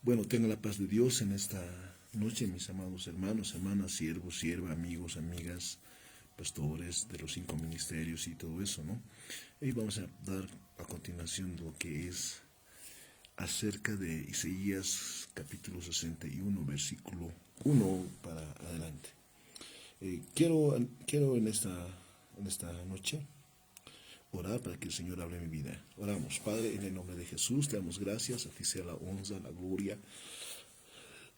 Bueno, tenga la paz de Dios en esta noche, mis amados hermanos, hermanas, siervos, siervas, amigos, amigas, pastores de los 5 ministerios y todo eso, ¿no? Y vamos a dar a continuación lo que es acerca de Isaías capítulo 61, versículo 1 para adelante. Quiero en esta noche orar para que el Señor hable en mi vida. Oramos. Padre, en el nombre de Jesús, te damos gracias, a ti sea la honra, la gloria.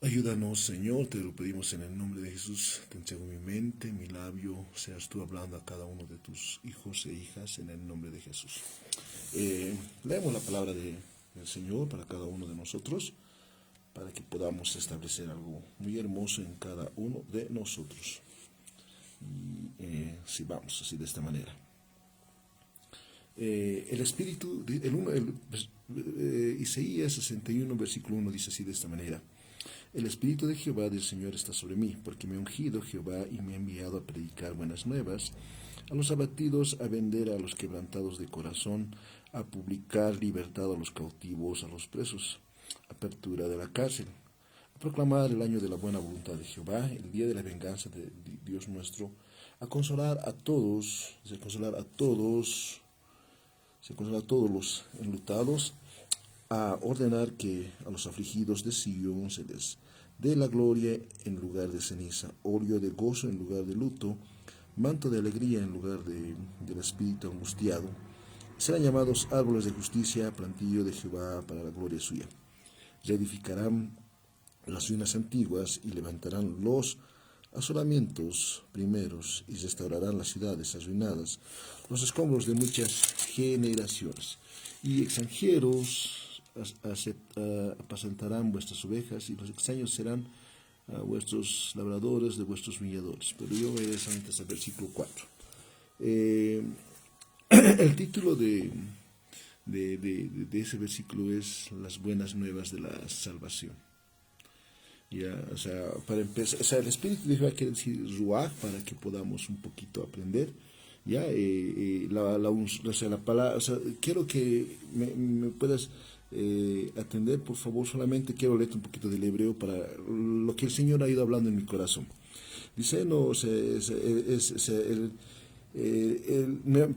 Ayúdanos, Señor, te lo pedimos en el nombre de Jesús. Te entrego mi mente, mi labio, seas tú hablando a cada uno de tus hijos e hijas en el nombre de Jesús. Leemos la palabra del Señor para cada uno de nosotros, para que podamos establecer algo muy hermoso en cada uno de nosotros. Y si vamos así de esta manera. El Espíritu, Isaías 61, versículo 1 dice así de esta manera: El Espíritu de Jehová del Señor está sobre mí, porque me ha ungido Jehová y me ha enviado a predicar buenas nuevas a los abatidos, a vender a los quebrantados de corazón, a publicar libertad a los cautivos, a los presos, apertura de la cárcel, a proclamar el año de la buena voluntad de Jehová, el día de la venganza de Dios nuestro, a consolar a todos los enlutados, a ordenar que a los afligidos de Sion se les dé la gloria en lugar de ceniza, óleo de gozo en lugar de luto, manto de alegría en lugar del espíritu angustiado. Serán llamados árboles de justicia, plantillo de Jehová para la gloria suya. Reedificarán las ruinas antiguas y levantarán los asolamientos primeros y restaurarán las ciudades arruinadas, los escombros de muchas generaciones. Y extranjeros apacentarán vuestras ovejas, y los extraños serán vuestros labradores de vuestros viñadores. Pero yo voy directamente hasta el versículo 4. El título de ese versículo es Las buenas nuevas de la salvación. Ya, o sea, para empezar, o sea, el Espíritu de Jehová quiere decir Ruach, para que podamos un poquito aprender. Ya, la palabra, o sea, quiero que me puedas atender, por favor. Solamente quiero leerte un poquito del hebreo para lo que el Señor ha ido hablando en mi corazón. Dice, no,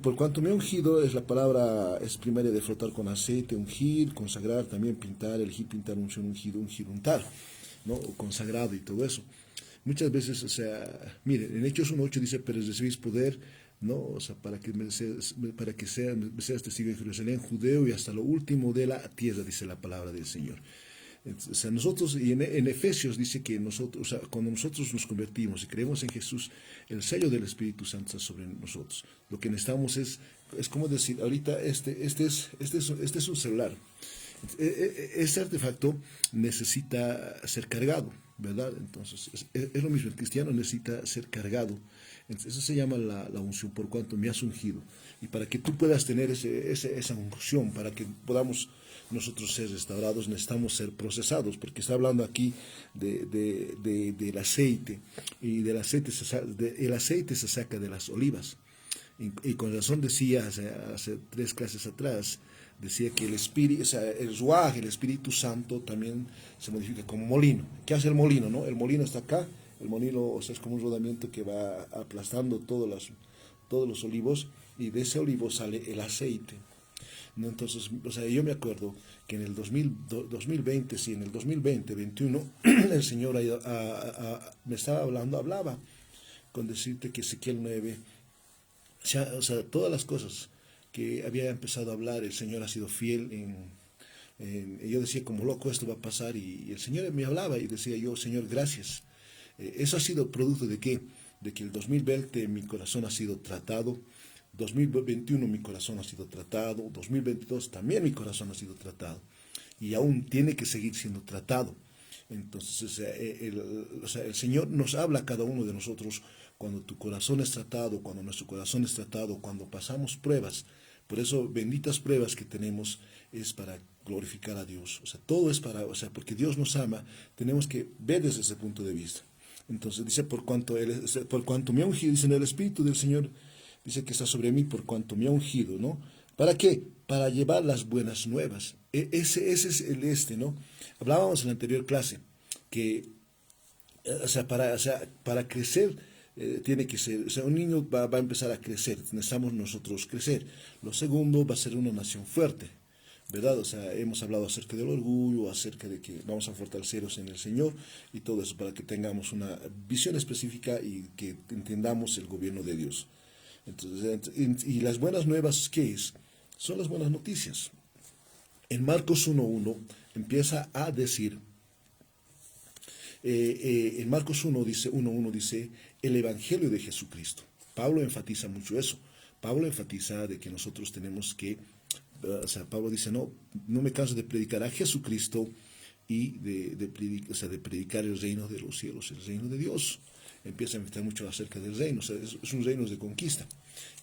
por cuanto me ha ungido, es la palabra, es primaria de frotar con aceite, ungir, consagrar, también pintar, elegir, pintar, ungir, untar, ¿no? O consagrado y todo eso. Muchas veces, o sea, miren, en Hechos 1:8 dice, pero recibís poder, ¿no? O sea, para que seas testigo en Jerusalén, judeo y hasta lo último de la tierra, dice la palabra del Señor. O sea, nosotros, y en Efesios dice que nosotros, o sea, cuando nosotros nos convertimos y creemos en Jesús, el sello del Espíritu Santo está sobre nosotros. Lo que necesitamos es como decir, ahorita este es un celular. Este artefacto necesita ser cargado, ¿verdad? Entonces, es lo mismo, el cristiano necesita ser cargado. Entonces, eso se llama la unción, por cuanto me has ungido. Y para que tú puedas tener esa unción, para que podamos nosotros ser restaurados, necesitamos ser procesados, porque está hablando aquí del aceite, y del aceite el aceite se saca de las olivas. Y con razón decía hace 3 clases atrás, decía que el Espíritu, o sea, el Ruaj, el Espíritu Santo, también se modifica como molino. ¿Qué hace el molino, no? El molino está acá, el molino, o sea, es como un rodamiento que va aplastando todos los olivos, y de ese olivo sale el aceite, ¿no? Entonces, o sea, yo me acuerdo que en el 2020, sí, en el 2021, el Señor me estaba hablaba con decirte que Ezequiel 9, o sea, todas las cosas que había empezado a hablar, el Señor ha sido fiel yo decía, como loco, esto va a pasar, y el Señor me hablaba y decía yo, Señor, gracias. Eso ha sido producto de ¿qué? De que el 2020 mi corazón ha sido tratado, 2021 mi corazón ha sido tratado, 2022 también mi corazón ha sido tratado, y aún tiene que seguir siendo tratado. Entonces, el Señor nos habla a cada uno de nosotros cuando tu corazón es tratado, cuando nuestro corazón es tratado, cuando pasamos pruebas. Por eso, benditas pruebas que tenemos es para glorificar a Dios. O sea, todo es para, o sea, porque Dios nos ama, tenemos que ver desde ese punto de vista. Entonces dice, por cuanto me ha ungido, dice, el Espíritu del Señor dice que está sobre mí por cuanto me ha ungido, ¿no? ¿Para qué? Para llevar las buenas nuevas. Ese es ¿no? Hablábamos en la anterior clase que, para crecer, tiene que ser, un niño va a empezar a crecer, necesitamos nosotros crecer. Lo segundo va a ser una nación fuerte, ¿verdad? Hemos hablado acerca del orgullo, acerca de que vamos a fortalecernos en el Señor y todo eso para que tengamos una visión específica y que entendamos el gobierno de Dios. Entonces, y las buenas nuevas, ¿qué es? Son las buenas noticias. En Marcos 1.1 empieza a decir, en Marcos 1.1 dice, el Evangelio de Jesucristo. Pablo enfatiza mucho eso. Pablo enfatiza de que nosotros tenemos que, Pablo dice, no me canso de predicar a Jesucristo y de predicar el reino de los cielos, el reino de Dios. Empieza a invitar mucho acerca del reino, es un reino de conquista.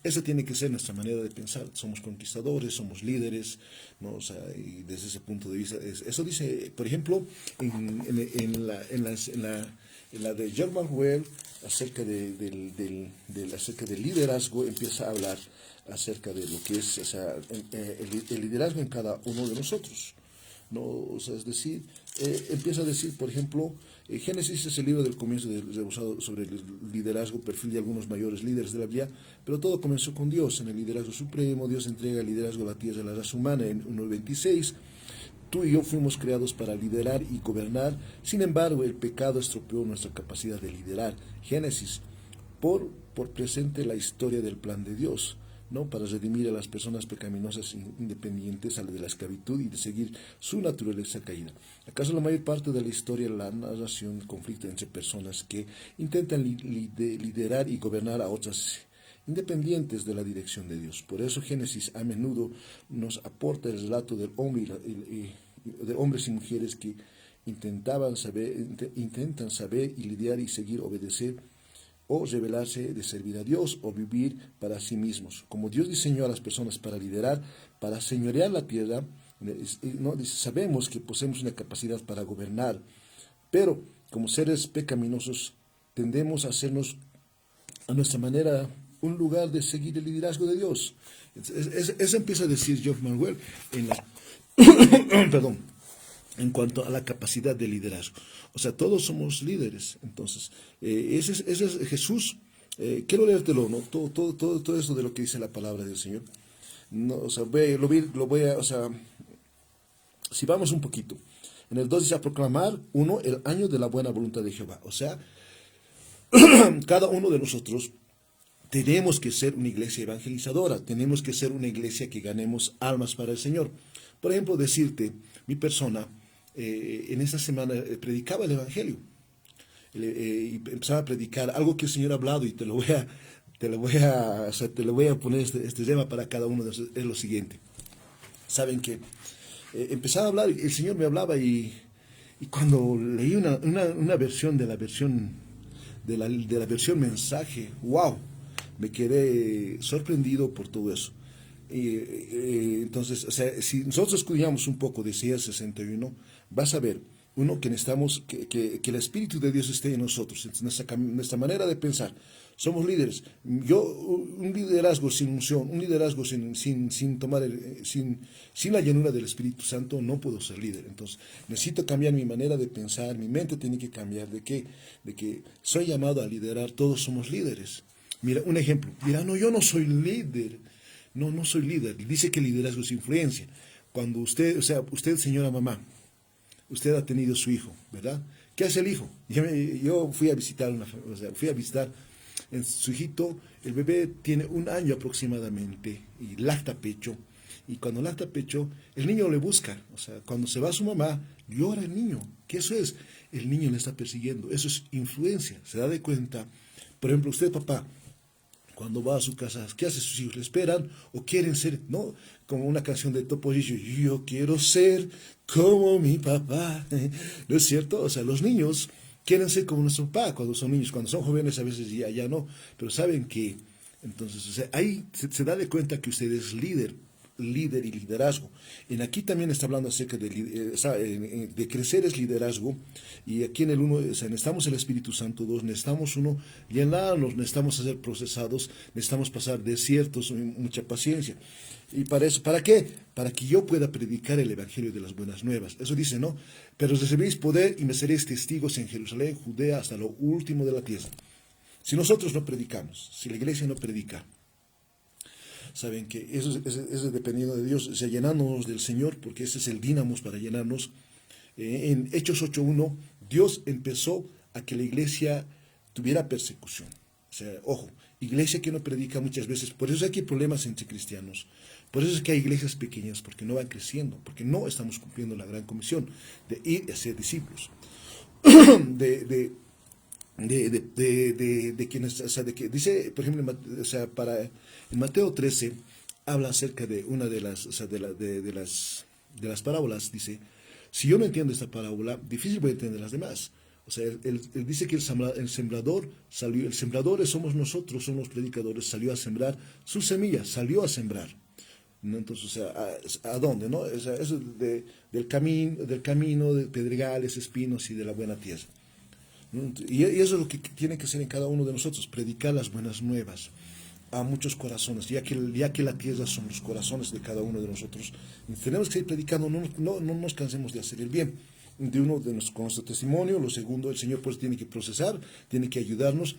Esa tiene que ser nuestra manera de pensar. Somos conquistadores, somos líderes, ¿no? Y desde ese punto de vista, eso dice, por ejemplo, en la de John Maxwell, acerca acerca del liderazgo, empieza a hablar acerca de lo que es el liderazgo en cada uno de nosotros, ¿no? Es decir, empieza a decir, por ejemplo, Génesis es el libro del comienzo sobre el liderazgo, perfil de algunos mayores líderes de la Biblia, pero todo comenzó con Dios, en el liderazgo supremo. Dios entrega el liderazgo a la tierra de la raza humana en 1.26. Tú y yo fuimos creados para liderar y gobernar, sin embargo el pecado estropeó nuestra capacidad de liderar. Génesis, por presente la historia del plan de Dios, ¿no? Para redimir a las personas pecaminosas independientes de la esclavitud y de seguir su naturaleza caída. ¿Acaso la mayor parte de la historia la narración conflicto entre personas que intentan liderar y gobernar a otras independientes de la dirección de Dios? Por eso Génesis a menudo nos aporta el relato del hombre de hombres y mujeres que intentan saber y lidiar y seguir, obedecer o rebelarse de servir a Dios o vivir para sí mismos. Como Dios diseñó a las personas para liderar, para señorear la tierra, ¿no? Sabemos que poseemos una capacidad para gobernar, pero como seres pecaminosos tendemos a hacernos a nuestra manera un lugar de seguir el liderazgo de Dios. Eso empieza a decir Geoff Maxwell perdón, en cuanto a la capacidad de liderazgo. Todos somos líderes. Entonces, ese es Jesús. Quiero leértelo, ¿no? Todo eso de lo que dice la palabra del Señor. No, si vamos un poquito. En el 2 dice a proclamar, el año de la buena voluntad de Jehová. Cada uno de nosotros tenemos que ser una iglesia evangelizadora. Tenemos que ser una iglesia que ganemos almas para el Señor. Por ejemplo, decirte, mi persona, en esta semana predicaba el Evangelio y empezaba a predicar algo que el Señor ha hablado y te lo voy a poner este tema para cada uno de nosotros. Es lo siguiente. Saben que empezaba a hablar, el Señor me hablaba y cuando leí una versión de la versión mensaje, wow, me quedé sorprendido por todo eso. Entonces, si nosotros estudiamos un poco de Isaías 61, vas a ver, que necesitamos que el Espíritu de Dios esté en nosotros, en nuestra manera de pensar. Somos líderes. Un liderazgo sin unción, un liderazgo sin la llenura del Espíritu Santo, no puedo ser líder. Entonces, necesito cambiar mi manera de pensar, mi mente tiene que cambiar, de que soy llamado a liderar, todos somos líderes. Mira, un ejemplo, dirá, no, yo no soy líder. No soy líder. Dice que el liderazgo es influencia. Cuando usted, señora mamá, usted ha tenido su hijo, ¿verdad? ¿Qué hace el hijo? Yo fui a visitar en su hijito. El bebé tiene 1 año aproximadamente y lacta pecho. Y cuando lacta pecho, el niño le busca. Cuando se va su mamá, llora el niño. ¿Qué eso es? El niño le está persiguiendo. Eso es influencia. Se da de cuenta. Por ejemplo, usted, papá, cuando va a su casa, ¿qué hace sus hijos? ¿Le esperan o quieren ser, no? Como una canción de Topollillo, yo quiero ser como mi papá, ¿no es cierto? Los niños quieren ser como nuestro papá cuando son niños, cuando son jóvenes a veces ya no, pero saben que, entonces, ahí se da de cuenta que usted es líder. líder y liderazgo. En aquí también está hablando acerca de crecer es liderazgo, y aquí en el uno, o sea, necesitamos el Espíritu Santo. Dos, necesitamos uno, llenarnos, necesitamos ser procesados, necesitamos pasar desiertos, mucha paciencia. ¿Y para eso? ¿Para qué? Para que yo pueda predicar el Evangelio de las buenas nuevas. Eso dice, ¿no? Pero recibiréis poder y me seréis testigos en Jerusalén, Judea, hasta lo último de la tierra. Si nosotros no predicamos, si la iglesia no predica, saben que eso es dependiendo de Dios, o sea, llenándonos del Señor, porque ese es el dínamos para llenarnos. En Hechos 8.1, Dios empezó a que la iglesia tuviera persecución. O sea, ojo, iglesia que no predica muchas veces, por eso es que hay problemas entre cristianos, por eso es que hay iglesias pequeñas, porque no van creciendo, porque no estamos cumpliendo la gran comisión de ir a ser discípulos, de quienes, o sea, de que dice, por ejemplo, o sea, en Mateo 13 habla acerca de una de las, o sea, de las parábolas. Dice, si yo no entiendo esta parábola, difícil voy a entender las demás. O sea, él dice que el sembrador salió, el sembrador somos nosotros, somos los predicadores, salió a sembrar su semilla, salió a sembrar. ¿No? Entonces, o sea, ¿a dónde? ¿No? O sea, eso del camino de pedregales, espinos y de la buena tierra. ¿No? Y eso es lo que tiene que ser en cada uno de nosotros, predicar las buenas nuevas a muchos corazones, ya que la tierra son los corazones de cada uno de nosotros. Y tenemos que seguir predicando, no nos cansemos de hacer el bien. Con nuestro testimonio. Lo segundo, el Señor pues tiene que procesar, tiene que ayudarnos.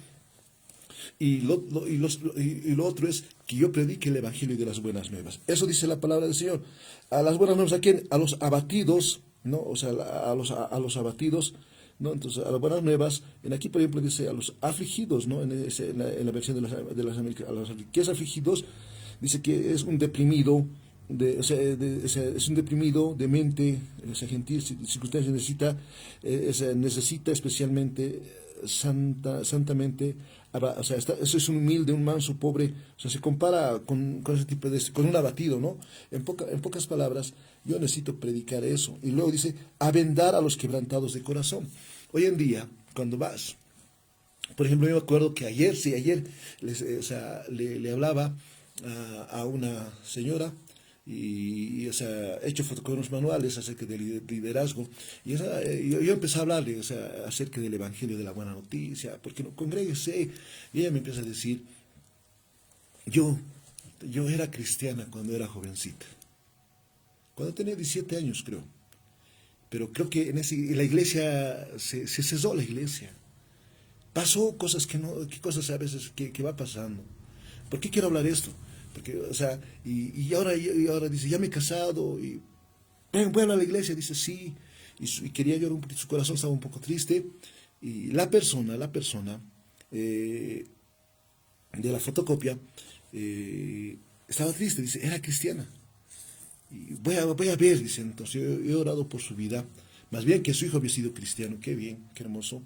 Y lo otro es que yo predique el Evangelio de las buenas nuevas. Eso dice la palabra del Señor. A las buenas nuevas, ¿a quién? A los abatidos, ¿no? O sea, a los abatidos, ¿no? Entonces, a las buenas nuevas, aquí por ejemplo dice a los afligidos, ¿no? En la versión de las Américas, a los que es afligidos, dice que es un deprimido, o sea, es un deprimido de mente, gentil, circunstancias, necesita especialmente santamente, o sea, eso es un humilde, un manso, pobre. O sea, se compara con ese tipo con un abatido, ¿no? En pocas palabras, yo necesito predicar eso. Y luego dice, a vendar a los quebrantados de corazón. Hoy en día, cuando vas, por ejemplo, yo me acuerdo que ayer o sea, le hablaba a una señora, o sea, he hecho con unos manuales acerca del liderazgo, y yo empecé a hablarle, o sea, acerca del Evangelio de la buena noticia, porque no congréguese, y ella me empieza a decir, yo era cristiana cuando era jovencita, cuando tenía 17 años creo, pero creo que en la iglesia se cesó la iglesia, pasó cosas que cosas a veces que va pasando. ¿Por qué quiero hablar esto? Porque, o sea, y ahora dice, ya me he casado, y voy a hablar a la iglesia, dice, sí, y quería llorar un poquito, su corazón estaba un poco triste, y la persona de la fotocopia estaba triste, dice, era cristiana, y voy a ver, dice, entonces yo he orado por su vida, más bien que su hijo había sido cristiano, qué bien, qué hermoso,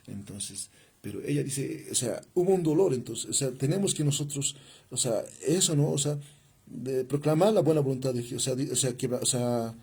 entonces... Pero ella dice, o sea, hubo un dolor, entonces, o sea, tenemos que nosotros, o sea, eso, ¿no? O sea, de proclamar la buena voluntad de Dios, o sea,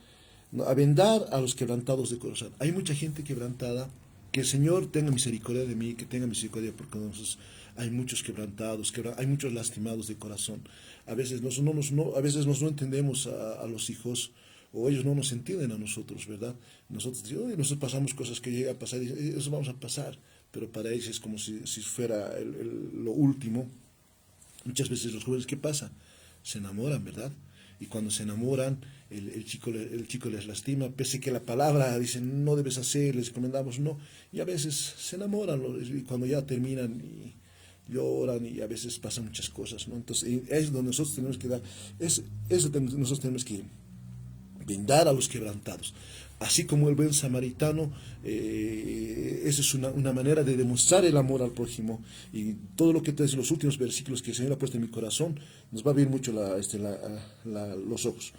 a vendar a los quebrantados de corazón. Hay mucha gente quebrantada, que el Señor tenga misericordia de mí, que tenga misericordia, porque nosotros hay muchos quebrantados, hay muchos lastimados de corazón. A veces a veces no entendemos a los hijos, o ellos no nos entienden a nosotros, ¿verdad? Nosotros pasamos cosas que llegan a pasar, y eso vamos a pasar, pero para ellos es como si fuera lo último. Muchas veces los jóvenes, ¿qué pasa? Se enamoran, ¿verdad? Y cuando se enamoran, el chico les lastima, pese que la palabra dice no debes hacer, les recomendamos no, y a veces se enamoran, y cuando ya terminan y lloran, y a veces pasan muchas cosas, ¿no? Entonces es donde nosotros tenemos que dar, nosotros tenemos que vendar a los quebrantados. Así como el buen samaritano, esa es una manera de demostrar el amor al prójimo. Y todo lo que te los últimos versículos que el Señor ha puesto en mi corazón, nos va a abrir mucho los ojos.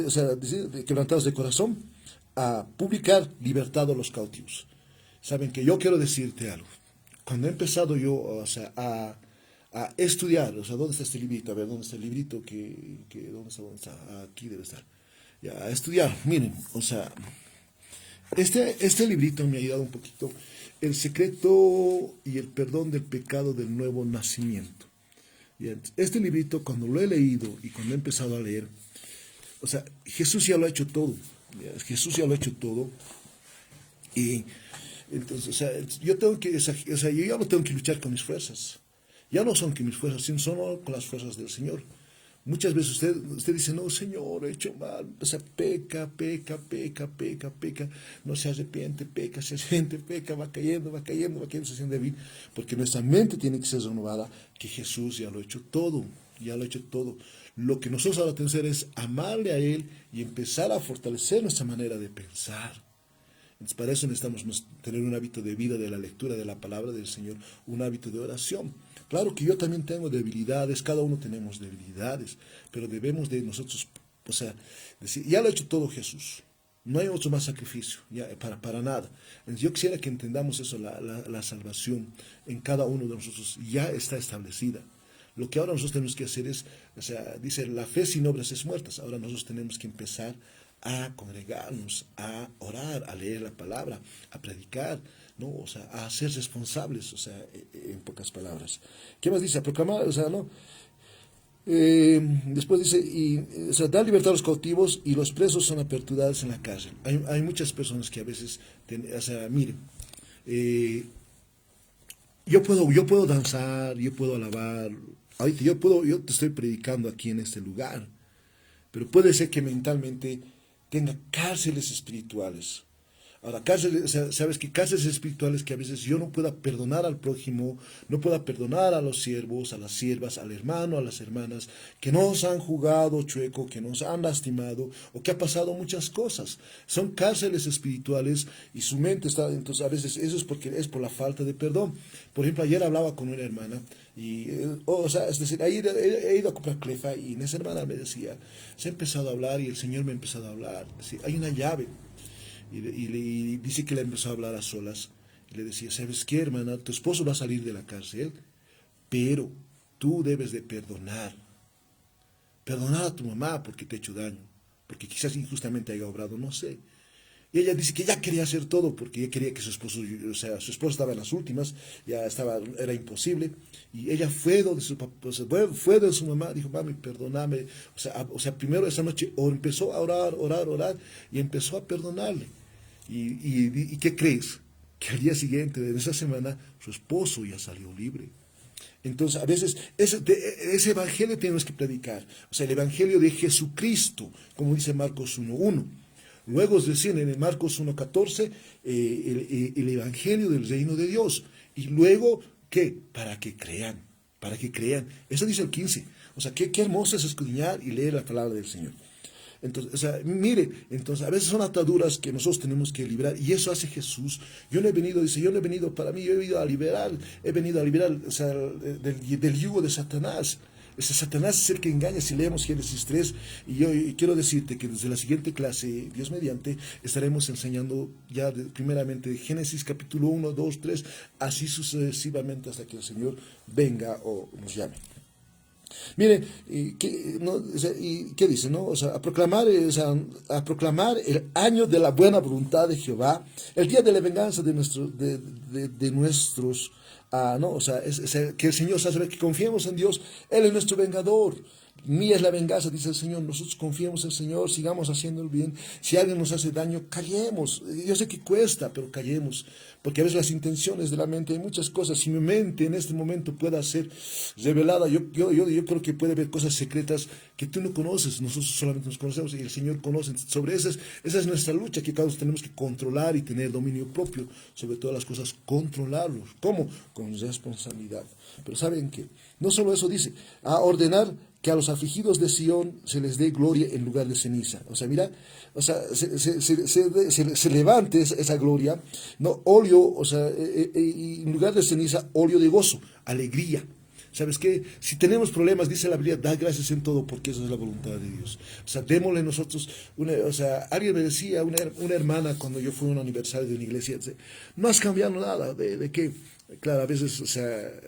O sea, quebrantados de corazón, a publicar libertad a los cautivos. Saben que yo quiero decirte algo. Cuando he empezado yo, o sea, a estudiar, o sea, ¿dónde está este librito? A ver, ¿dónde está el librito? ¿Dónde está? Aquí debe estar. Ya, a estudiar, miren, o sea, este librito me ha ayudado un poquito, el secreto y el perdón del pecado del nuevo nacimiento. Y este librito, cuando lo he leído y cuando he empezado a leer, o sea, Jesús ya lo ha hecho todo. Jesús ya lo ha hecho todo. Y entonces, o sea, yo tengo que, o sea, yo ya no tengo que luchar con mis fuerzas. Ya no son que mis fuerzas, sino son con las fuerzas del Señor. Muchas veces usted dice, no, Señor, he hecho mal. O sea, peca, no se arrepiente, peca, va cayendo, se siente débil. Porque nuestra mente tiene que ser renovada, que Jesús ya lo ha hecho todo, ya lo ha hecho todo. Lo que nosotros ahora tenemos que hacer es amarle a Él y empezar a fortalecer nuestra manera de pensar. Entonces, para eso necesitamos tener un hábito de vida, de la lectura de la palabra del Señor, un hábito de oración. Claro que yo también tengo debilidades, cada uno tenemos debilidades, pero debemos de nosotros, o sea, decir, ya lo ha hecho todo Jesús, no hay otro más sacrificio, ya, para nada. Entonces, yo quisiera que entendamos eso, la salvación en cada uno de nosotros ya está establecida. Lo que ahora nosotros tenemos que hacer es, o sea, dice, la fe sin obras es muerta. Ahora nosotros tenemos que empezar a congregarnos, a orar, a leer la palabra, a predicar, ¿no? O sea, a ser responsables, o sea, en pocas palabras. ¿Qué más dice? A proclamar, o sea, ¿no? Después dice, o sea, dar libertad a los cautivos y los presos son aperturados en la cárcel. Hay muchas personas que a veces, o sea, miren, yo puedo danzar, yo puedo alabar, ahorita yo te estoy predicando aquí en este lugar, pero puede ser que mentalmente tenga cárceles espirituales. Ahora, cárceles, o sea, sabes que cárceles espirituales que a veces yo no pueda perdonar al prójimo, no pueda perdonar a los siervos, a las siervas, al hermano, a las hermanas, que nos han jugado chueco, que nos han lastimado, o que ha pasado muchas cosas. Son cárceles espirituales y su mente está, entonces a veces eso es porque es por la falta de perdón. Por ejemplo, ayer hablaba con una hermana, y, o sea, es decir, ayer he ido a comprar clefa y esa hermana me decía, se ha empezado a hablar y el Señor me ha empezado a hablar. Es decir, hay una llave. Y dice que le empezó a hablar a solas. Y le decía, ¿sabes qué, hermana? Tu esposo va a salir de la cárcel, pero tú debes de perdonar. Perdonar a tu mamá porque te ha hecho daño, porque quizás injustamente haya obrado, no sé. Y ella dice que ya quería hacer todo porque ella quería que su esposo, o sea, su esposo estaba en las últimas, ya estaba, era imposible. Y ella fue donde su papá, o sea, fue donde su mamá, dijo, mami, perdóname. O sea, primero esa noche empezó a orar, y empezó a perdonarle. ¿Y qué crees? Que al día siguiente de esa semana su esposo ya salió libre. Entonces, a veces, ese evangelio tenemos que predicar. O sea, el evangelio de Jesucristo, como dice Marcos 1:1. Luego es decir, en el Marcos 1:14, el evangelio del reino de Dios. Y luego, ¿qué? Para que crean, para que crean. Eso dice el 15. O sea, qué hermoso es escudriñar y leer la palabra del Señor. Entonces, o sea, mire, entonces a veces son ataduras que nosotros tenemos que liberar y eso hace Jesús. Yo no he venido para mí, yo he venido a liberar, o sea, del yugo de Satanás. Ese Satanás es el que engaña. Si leemos Génesis 3, y quiero decirte que desde la siguiente clase, Dios mediante, estaremos enseñando ya primeramente Génesis capítulo 1, 2, 3, así sucesivamente hasta que el Señor venga o nos llame. Mire, ¿qué dice? ¿No? O sea, a proclamar el año de la buena voluntad de Jehová, el día de la venganza de nuestros, ¿no? O sea, que el Señor sabe que confiemos en Dios, Él es nuestro vengador. Mía es la venganza, dice el Señor. Nosotros confiemos en el Señor, sigamos haciendo el bien. Si alguien nos hace daño, callemos. Yo sé que cuesta, pero callemos. Porque a veces las intenciones de la mente, hay muchas cosas. Si mi mente en este momento pueda ser revelada, yo creo que puede haber cosas secretas que tú no conoces. Nosotros solamente nos conocemos y el Señor conoce. Sobre esa es nuestra lucha, que cada uno tenemos que controlar y tener dominio propio. Sobre todas las cosas, controlarlos. ¿Cómo? Con responsabilidad. Pero ¿saben qué? No solo eso dice, a ordenar que a los afligidos de Sión se les dé gloria en lugar de ceniza. O sea, mira, o sea, se levante esa gloria, no óleo, o sea, en lugar de ceniza, óleo de gozo, alegría. ¿Sabes qué? Si tenemos problemas, dice la Biblia, da gracias en todo, porque eso es la voluntad de Dios. O sea, démosle nosotros, o sea, alguien me decía, una hermana, cuando yo fui a un aniversario de una iglesia, dice, no has cambiado nada, ¿de qué? Claro, a veces, o sea,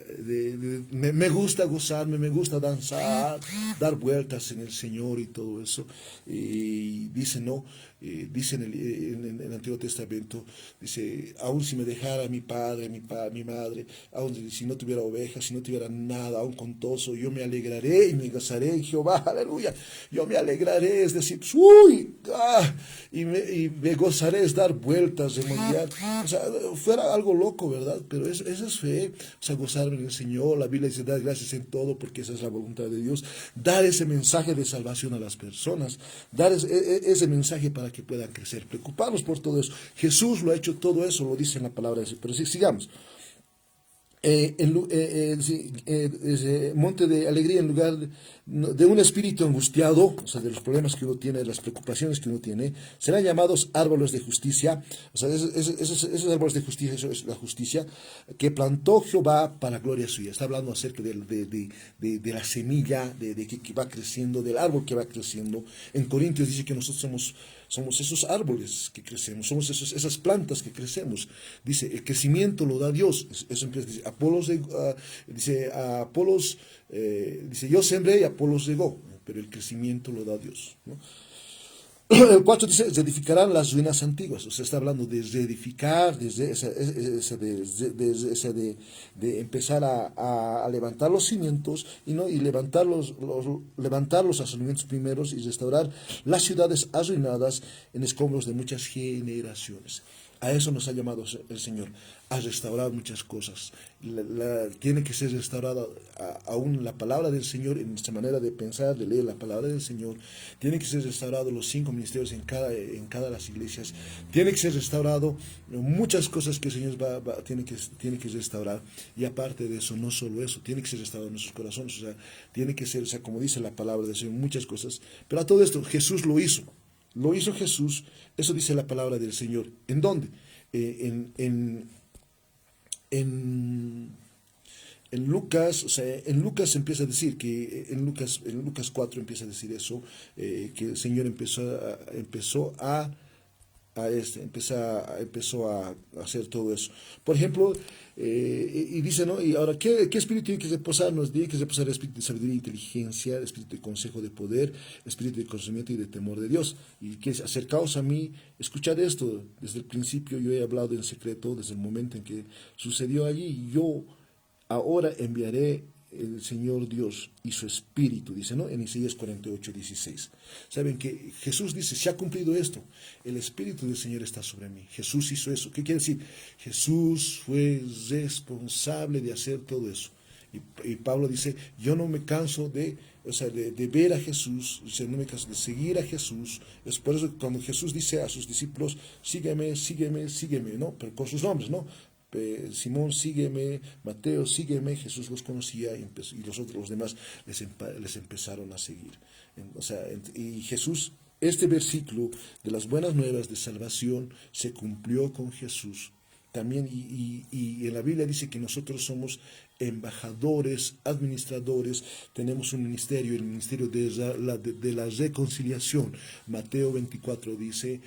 me gusta gozarme, me gusta danzar, dar vueltas en el Señor y todo eso. Y dice, no, dice en el Antiguo Testamento, dice, aun si me dejara mi padre, mi madre, aun si no tuviera ovejas, si no tuviera nada, aun con todo eso, yo me alegraré y me gozaré en Jehová, aleluya. Yo me alegraré, es decir, pues, uy, y me gozaré, es dar vueltas, remoliar. O sea, fuera algo loco, ¿verdad? Pero esa es fe, o sea, gozarme en el Señor. La Biblia dice, dar gracias en todo, porque esa es la voluntad de Dios. Dar ese mensaje de salvación a las personas, dar ese mensaje para que puedan crecer, preocuparnos por todo eso. Jesús lo ha hecho todo eso, lo dice en la palabra de Dios. Pero sí, sigamos. Monte de alegría en lugar de un espíritu angustiado, o sea, de los problemas que uno tiene, de las preocupaciones que uno tiene, serán llamados árboles de justicia. O sea, esos árboles de justicia, eso es la justicia que plantó Jehová para gloria suya. Está hablando acerca de la semilla, de que va creciendo, del árbol que va creciendo. En Corintios dice que nosotros somos esos árboles que crecemos, somos esas plantas que crecemos. Dice, el crecimiento lo da Dios. Eso empieza, dice, Apolos, dice, yo sembré y Apolos regó, pero el crecimiento lo da Dios, ¿no? El 4 dice, reedificarán las ruinas antiguas. O sea, está hablando de reedificar, de empezar a levantar los cimientos y levantar levantar los asentamientos primeros y restaurar las ciudades arruinadas en escombros de muchas generaciones. A eso nos ha llamado el Señor, a restaurar muchas cosas. Tiene que ser restaurada aún la palabra del Señor en nuestra manera de pensar, de leer la palabra del Señor. Tiene que ser restaurado los 5 ministerios en cada de las iglesias. Tiene que ser restaurado muchas cosas que el Señor tiene que restaurar. Y aparte de eso, no solo eso, tiene que ser restaurado en nuestros corazones. O sea, tiene que ser, o sea, como dice la palabra del Señor, muchas cosas. Pero a todo esto, Jesús lo hizo. Lo hizo Jesús, eso dice la palabra del Señor. ¿En dónde? En Lucas, o sea, en Lucas empieza a decir que, en Lucas 4 empieza a decir eso, que el Señor empezó a hacer todo eso. Por ejemplo, y dice, ¿no? Y ahora, ¿qué espíritu tiene que reposarnos? Tiene que reposar el espíritu de sabiduría e inteligencia, el espíritu de consejo de poder, el espíritu de conocimiento y de temor de Dios. Y que acercaos a mí, escuchad esto. Desde el principio yo he hablado en secreto, desde el momento en que sucedió allí. Yo ahora enviaré el Señor Dios y su Espíritu, dice, ¿no? En Isaías 48:16. Saben que Jesús dice, se ha cumplido esto, el Espíritu del Señor está sobre mí. Jesús hizo eso. ¿Qué quiere decir? Jesús fue responsable de hacer todo eso. Y Pablo dice, yo no me canso de ver a Jesús, dice, no me canso de seguir a Jesús. Es por eso que cuando Jesús dice a sus discípulos, sígueme, sígueme, sígueme, ¿no? Pero con sus nombres, ¿no? Simón, sígueme, Mateo, sígueme. Jesús los conocía y los demás les empezaron a seguir. O sea, y Jesús, este versículo de las buenas nuevas de salvación se cumplió con Jesús. También, y en la Biblia dice que nosotros somos embajadores, administradores, tenemos un ministerio, el ministerio de la reconciliación. Mateo 24 dice,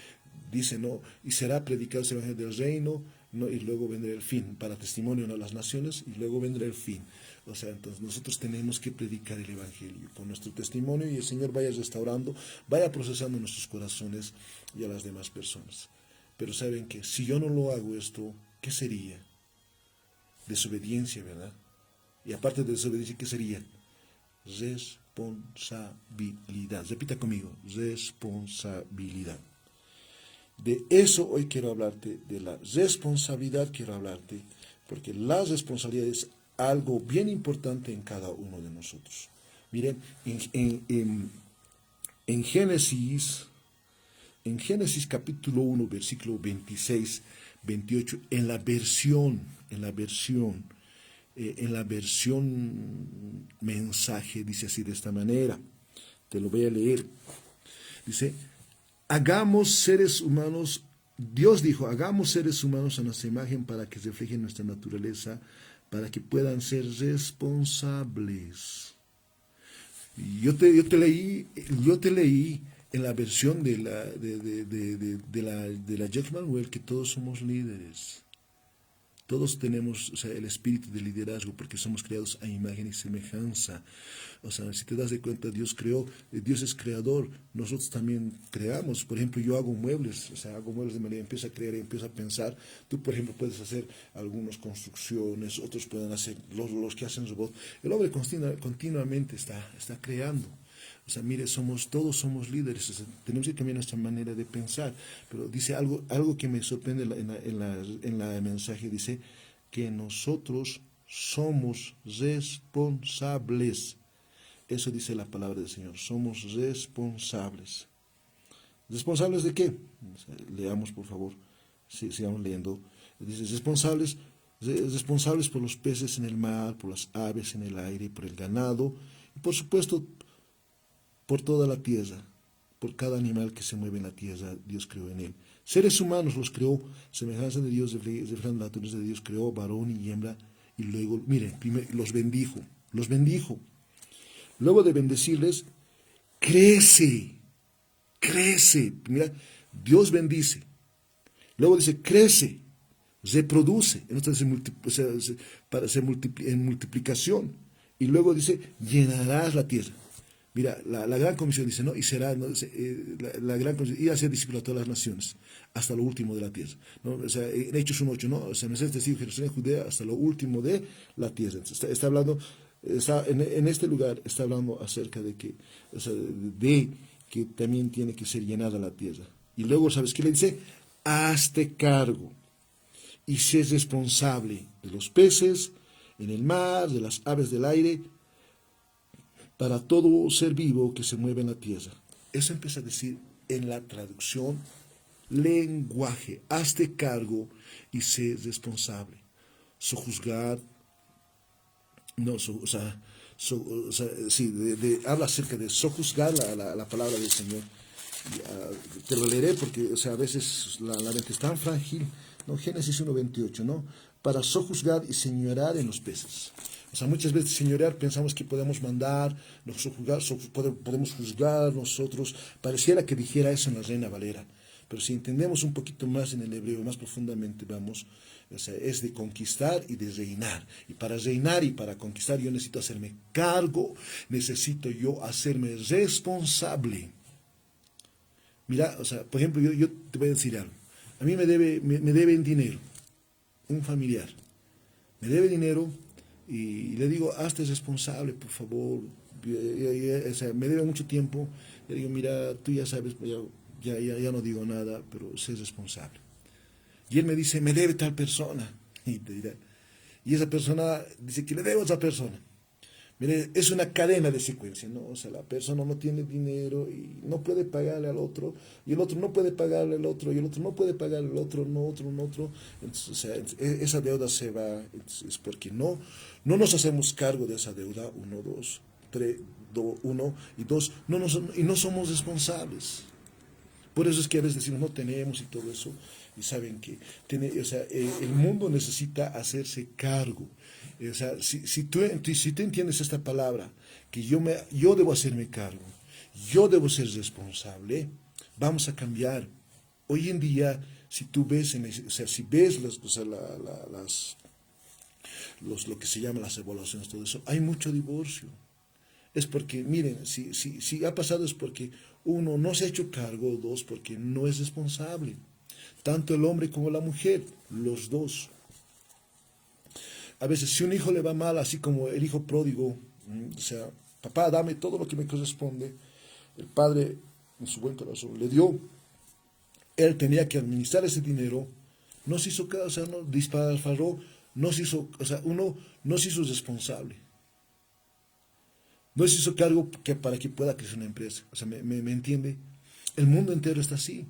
¿no? Y será predicado el evangelio del reino, ¿no? Y luego vendrá el fin, para testimonio a las naciones, y luego vendrá el fin. O sea, entonces nosotros tenemos que predicar el evangelio con nuestro testimonio, y el Señor vaya restaurando, vaya procesando nuestros corazones y a las demás personas. Pero saben que si yo no lo hago esto, ¿qué sería? Desobediencia, ¿verdad? Y aparte de desobediencia, ¿qué sería? Responsabilidad. Repita conmigo, responsabilidad. De eso hoy quiero hablarte, de la responsabilidad quiero hablarte, porque la responsabilidad es algo bien importante en cada uno de nosotros. Miren, en Génesis capítulo 1, versículo 26, 28, en la versión mensaje, dice así de esta manera, te lo voy a leer, dice, hagamos seres humanos, Dios dijo, hagamos seres humanos a nuestra imagen para que reflejen nuestra naturaleza, para que puedan ser responsables. Yo te leí en la versión de la Jack Manuel que todos somos líderes. Todos tenemos, o sea, el espíritu de liderazgo porque somos creados a imagen y semejanza. O sea, si te das de cuenta, Dios creó, Dios es creador, nosotros también creamos. Por ejemplo, yo hago muebles, o sea, hago muebles de manera, empiezo a crear, empiezo a pensar. Tú, por ejemplo, puedes hacer algunas construcciones, otros pueden hacer, los que hacen robots. El hombre continuamente está creando. O sea, mire, todos somos líderes, o sea, tenemos que cambiar nuestra manera de pensar. Pero dice algo que me sorprende en la mensaje, dice que nosotros somos responsables. Eso dice la palabra del Señor, somos responsables. ¿Responsables de qué? O sea, leamos, por favor, sigamos leyendo. Dice, responsables por los peces en el mar, por las aves en el aire, por el ganado, y por supuesto, por toda la tierra, por cada animal que se mueve en la tierra, Dios creó en él. Seres humanos los creó, semejanza de Dios, reflejando la naturaleza de Dios, creó varón y hembra, y luego, miren, primero los bendijo. Luego de bendecirles, crece. Mira, Dios bendice. Luego dice, crece, reproduce, en multiplicación. Y luego dice, llenarás la tierra. Mira, la gran comisión dice, ¿no? Y será, ¿no? La gran comisión, ir a ser discípulo a todas las naciones, hasta lo último de la tierra. ¿No? O sea, en Hechos 1:8, ¿no? O sea, me testigo Jerusalén, Judea, hasta lo último de la tierra. Entonces, está hablando, en este lugar, está hablando acerca de que, o sea, de que también tiene que ser llenada la tierra. Y luego, ¿sabes qué le dice? Hazte cargo y sé responsable de los peces en el mar, de las aves del aire, para todo ser vivo que se mueve en la tierra. Eso empieza a decir en la traducción lenguaje. Hazte cargo y sé responsable. Sojuzgar, no, sí, habla acerca de sojuzgar la palabra del Señor. Te lo leeré porque, o sea, a veces la mente es tan frágil, ¿no? Génesis 1:28, ¿no? Para sojuzgar y señorar en los peces. O sea, muchas veces señorear pensamos que podemos mandar, podemos juzgar nosotros. Pareciera que dijera eso en la Reina Valera. Pero si entendemos un poquito más en el hebreo, más profundamente, vamos, o sea, es de conquistar y de reinar. Y para reinar y para conquistar yo necesito hacerme cargo, necesito yo hacerme responsable. Mira, o sea, por ejemplo, yo te voy a decir algo. A mí me deben dinero, un familiar. Me debe dinero y le digo, hazte responsable, por favor. O sea, me debe mucho tiempo. Le digo, mira, tú ya sabes, ya no digo nada, pero sé responsable. Y él me dice, me debe tal persona. Y esa persona dice que le debe a otra persona. Mire, es una cadena de secuencia, ¿no? O sea, la persona no tiene dinero y no puede pagarle al otro, y el otro no puede pagarle al otro, y el otro no puede pagarle al otro, no otro, no otro. Entonces, o sea, esa deuda se va, es porque no nos hacemos cargo de esa deuda, uno, y dos, y no somos responsables. Por eso es que a veces decimos no tenemos y todo eso, y saben que o sea, el mundo necesita hacerse cargo. O sea, si tú entiendes esta palabra, que yo debo hacerme cargo, yo debo ser responsable, vamos a cambiar. Hoy en día, si tú ves, o sea, si ves lo que se llama las evaluaciones, todo eso, hay mucho divorcio. Es porque, miren, si ha pasado es porque uno no se ha hecho cargo, dos, porque no es responsable. Tanto el hombre como la mujer, los dos. A veces si un hijo le va mal, así como el hijo pródigo, o sea, papá, dame todo lo que me corresponde, el padre, en su buen corazón, le dio, él tenía que administrar ese dinero, no se hizo caso, o sea, no disparó, no se hizo, o sea, uno no se hizo responsable. No se hizo cargo para que pueda crecer una empresa. O sea, ¿me entiende? El mundo entero está así.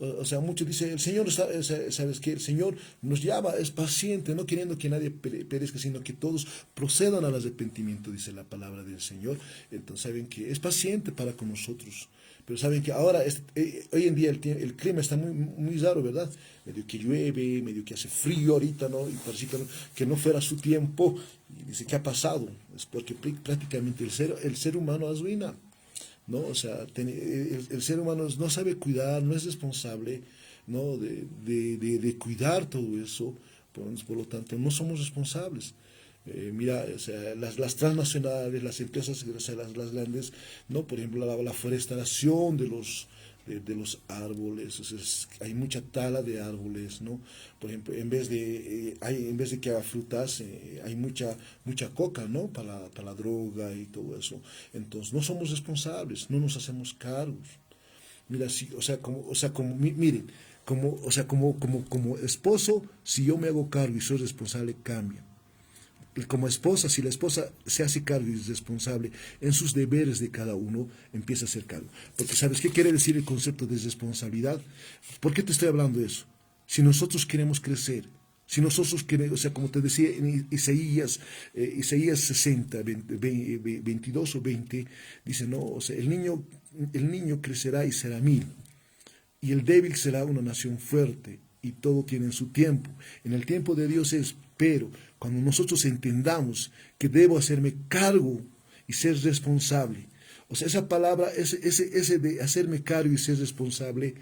O sea, muchos dicen, el Señor está, ¿sabes qué? El Señor nos llama, es paciente, no queriendo que nadie perezca, sino que todos procedan al arrepentimiento, dice la palabra del Señor. Entonces, saben que es paciente para con nosotros. Pero saben que ahora, hoy en día, el clima está muy raro, ¿verdad? Medio que llueve, medio que hace frío ahorita, ¿no? Y parece que no fuera su tiempo. Y dice, ¿qué ha pasado? Es porque prácticamente el ser humano arruina, ¿no? O sea, el ser humano no sabe cuidar, no es responsable, ¿no? De cuidar todo eso. Por lo tanto, no somos responsables. Mira, o sea, las transnacionales, las empresas, o sea, las grandes, ¿no? Por ejemplo, la forestación de los árboles, o sea, hay mucha tala de árboles, ¿no? Por ejemplo, en vez de que haga frutas, hay mucha coca, ¿no? Para la droga y todo eso. Entonces, no somos responsables, no nos hacemos cargos. Mira, sí, miren, como esposo, si yo me hago cargo y soy responsable, cambia. Como esposa, si la esposa se hace cargo y es responsable en sus deberes de cada uno, empieza a hacer cargo. Porque ¿sabes qué quiere decir el concepto de responsabilidad? ¿Por qué te estoy hablando de eso? Si nosotros queremos crecer, si nosotros queremos, o sea, como te decía en Isaías 60, 22 o 20, dice, no, o sea, el niño crecerá y será mil, y el débil será una nación fuerte, y todo tiene su tiempo. En el tiempo de Dios es, pero cuando nosotros entendamos que debo hacerme cargo y ser responsable, o sea, esa palabra, ese de hacerme cargo y ser responsable,